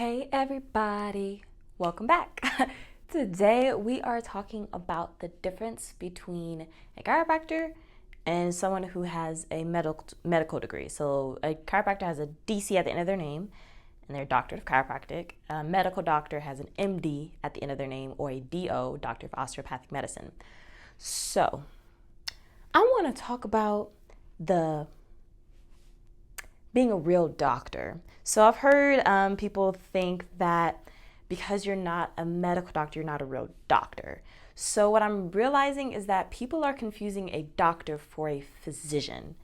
Hey everybody, welcome back. Today we are talking about the difference between a chiropractor and someone who has a medical degree. So a chiropractor has a DC at the end of their name and they're doctorate of chiropractic. A medical doctor has an MD at the end of their name, or a DO, doctor of osteopathic medicine. So I want to talk about the being a real doctor. So I've heard people think that because you're not a medical doctor, you're not a real doctor. So what I'm realizing is that people are confusing a doctor for a physician.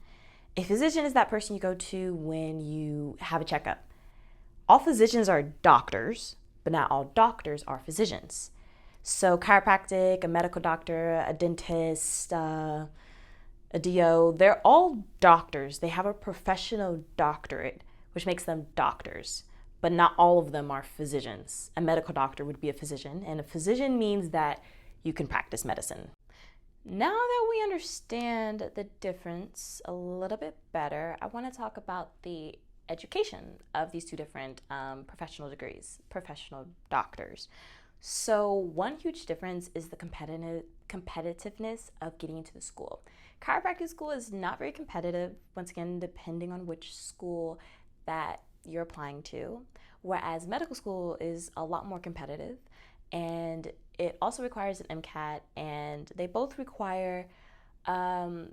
A physician is that person you go to when you have a checkup. All physicians are doctors, but not all doctors are physicians. So chiropractic, a medical doctor, a dentist, a DO, they're all doctors. They have a professional doctorate, which makes them doctors, but not all of them are physicians. A medical doctor would be a physician, and a physician means that you can practice medicine. Now that we understand the difference a little bit better, I want to talk about the education of these two different professional degrees, professional doctors. So one huge difference is the competitiveness of getting into the school. Chiropractic school is not very competitive, once again, depending on which school that you're applying to, whereas medical school is a lot more competitive, and it also requires an MCAT, and they both require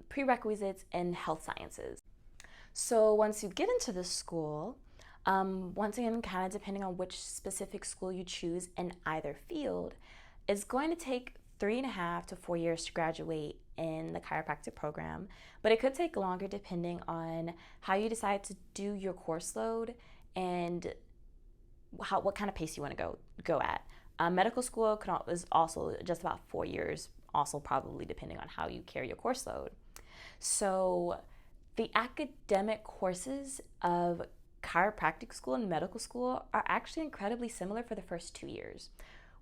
prerequisites in health sciences. So once you get into the school, once again, kind of depending on which specific school you choose in either field, it's going to take 3.5 to 4 years to graduate in the chiropractic program, but it could take longer depending on how you decide to do your course load and what kind of pace you want to go at. Medical school is also just about 4 years, also probably depending on how you carry your course load. So the academic courses of chiropractic school and medical school are actually incredibly similar for the first 2 years.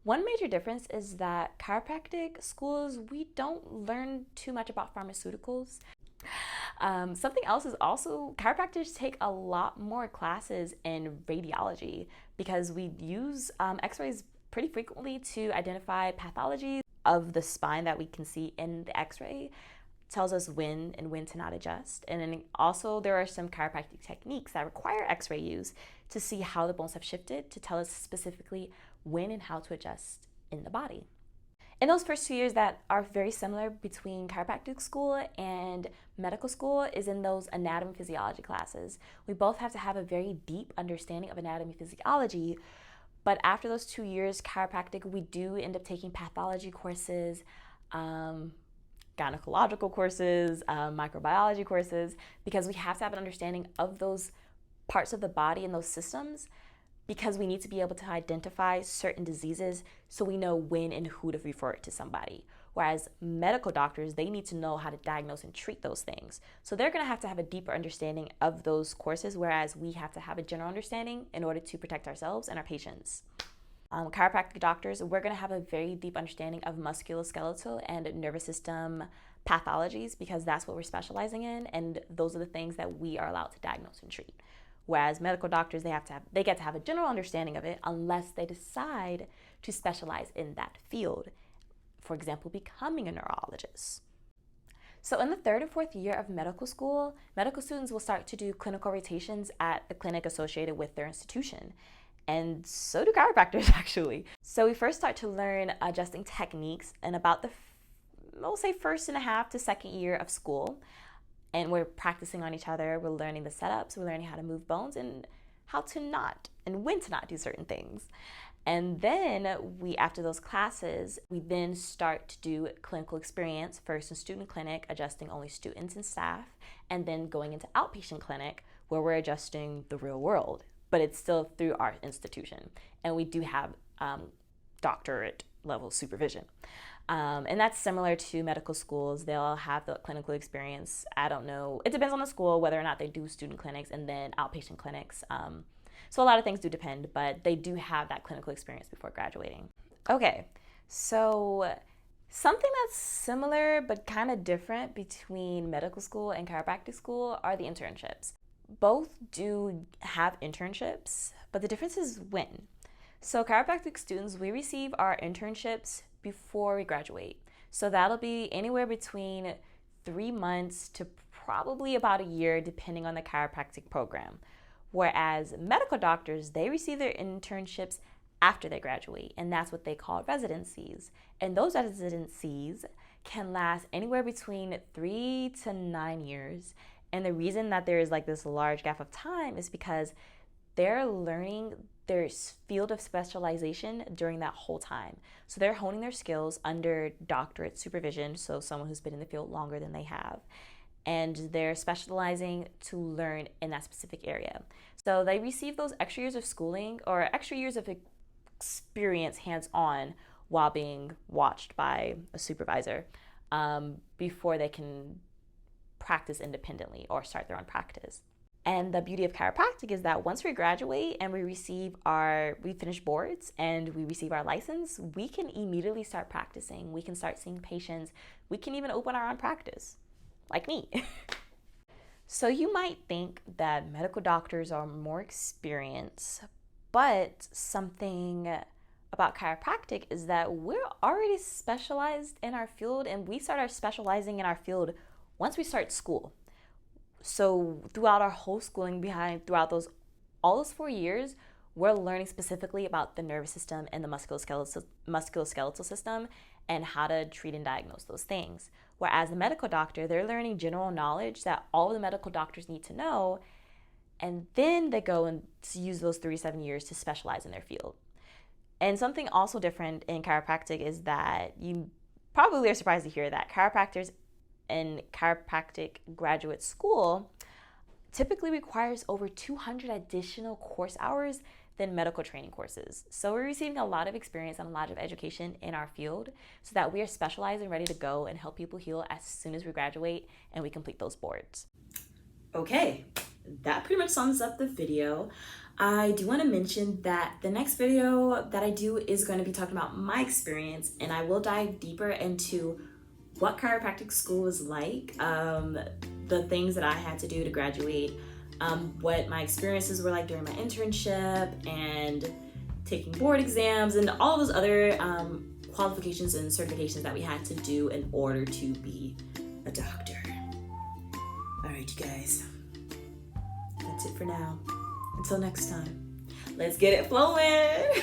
One major difference is that chiropractic schools, we don't learn too much about pharmaceuticals. Something else is also chiropractors take a lot more classes in radiology because we use x-rays pretty frequently to identify pathologies of the spine that we can see in the x-ray. Tells us when and when to not adjust. And then also there are some chiropractic techniques that require x-ray use to see how the bones have shifted to tell us specifically when and how to adjust in the body. In those first 2 years that are very similar between chiropractic school and medical school is in those anatomy physiology classes. We both have to have a very deep understanding of anatomy physiology, but after those 2 years, chiropractic, we do end up taking pathology courses, gynecological courses, microbiology courses, because we have to have an understanding of those parts of the body and those systems, because we need to be able to identify certain diseases so we know when and who to refer it to somebody. Whereas medical doctors, they need to know how to diagnose and treat those things. So they're going to have a deeper understanding of those courses, whereas we have to have a general understanding in order to protect ourselves and our patients. Chiropractic doctors, we're going to have a very deep understanding of musculoskeletal and nervous system pathologies because that's what we're specializing in, and those are the things that we are allowed to diagnose and treat. Whereas medical doctors, they get to have a general understanding of it unless they decide to specialize in that field. For example, becoming a neurologist. So in the 3rd and 4th year of medical school, medical students will start to do clinical rotations at the clinic associated with their institution. And so do chiropractors, actually. So we first start to learn adjusting techniques in about the, we'll say, 1.5 to 2nd year of school. And we're practicing on each other. We're learning the setups. We're learning how to move bones and how to not and when to not do certain things. And then after those classes, we then start to do clinical experience, first in student clinic, adjusting only students and staff, and then going into outpatient clinic where we're adjusting the real world. But it's still through our institution. And we do have doctorate level supervision. And that's similar to medical schools. They'll have the clinical experience. I don't know. It depends on the school, whether or not they do student clinics and then outpatient clinics. So a lot of things do depend, but they do have that clinical experience before graduating. Okay, so something that's similar but kind of different between medical school and chiropractic school are the internships. both do have internships, but the difference is when. So chiropractic students, we receive our internships before we graduate. So that'll be anywhere between 3 months to probably about a year, depending on the chiropractic program. Whereas medical doctors, they receive their internships after they graduate, and that's what they call residencies. And those residencies can last anywhere between 3 to 9 years. And the reason that there is like this large gap of time is because they're learning their field of specialization during that whole time. So they're honing their skills under doctorate supervision, so someone who's been in the field longer than they have. And they're specializing to learn in that specific area. So they receive those extra years of schooling or extra years of experience hands-on while being watched by a supervisor before they can practice independently or start their own practice. And the beauty of chiropractic is that once we graduate and we finish boards and we receive our license, we can immediately start practicing. We can start seeing patients. We can even open our own practice, like me. So you might think that medical doctors are more experienced, but something about chiropractic is that we're already specialized in our field, and we start specializing in our field once we start school. So throughout our whole schooling throughout all those 4 years, we're learning specifically about the nervous system and the musculoskeletal system and how to treat and diagnose those things. Whereas the medical doctor, they're learning general knowledge that all of the medical doctors need to know, and then they go and use those 3 to 7 years to specialize in their field. And something also different in chiropractic is that you probably are surprised to hear that chiropractors in chiropractic graduate school typically requires over 200 additional course hours than medical training courses. So we're receiving a lot of experience and a lot of education in our field so that we are specialized and ready to go and help people heal as soon as we graduate and we complete those boards. Okay, that pretty much sums up the video. I do want to mention that the next video that I do is going to be talking about my experience, and I will dive deeper into what chiropractic school is like, the things that I had to do to graduate, what my experiences were like during my internship and taking board exams and all those other qualifications and certifications that we had to do in order to be a doctor. All right, you guys, that's it for now. Until next time, let's get it flowing.